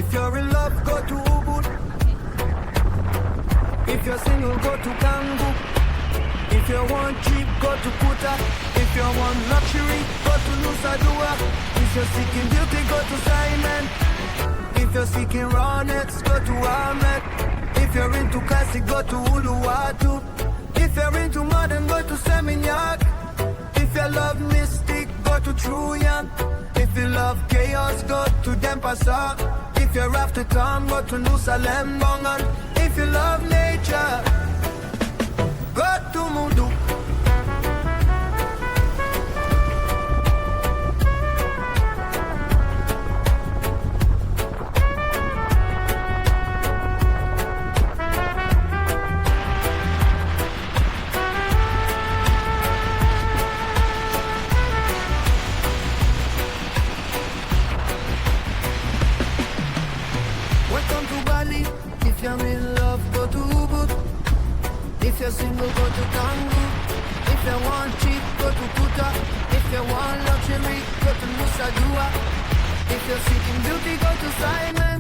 If you're in love, go to Ubud. If you're single, go to Kangu. If you want cheap, go to Kuta. If you want luxury, go to Nusa Dua. If you're seeking beauty, go to Simon. If you're seeking rawness, go to Ahmed. If you're into classic, go to Uluwatu. If you're into modern, go to Seminyak. If you love mystic, go to Truyan. If you love chaos, go to Dempasa. If you're after town, go to Nusa Lembongan. If you love nature, go to Mudu. Welcome to Bali. If you're in love, go to Ubud. If you're single, go to Kangu. If you want cheap, go to Kuta. If you want luxury, go to Nusa Dua. If you're seeking beauty, go to Simon.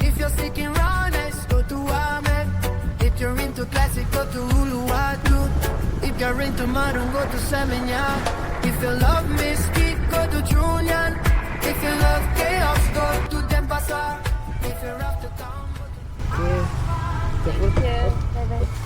If you're seeking rawness, go to Ahmed. If you're into classic, go to Uluwatu. If you're into modern, go to Seminyak. If you love mystic, go to Trunyan. If you love chaos, go to Dempasa. If you're after town, go to... Cheers. Cheers. Bye-bye.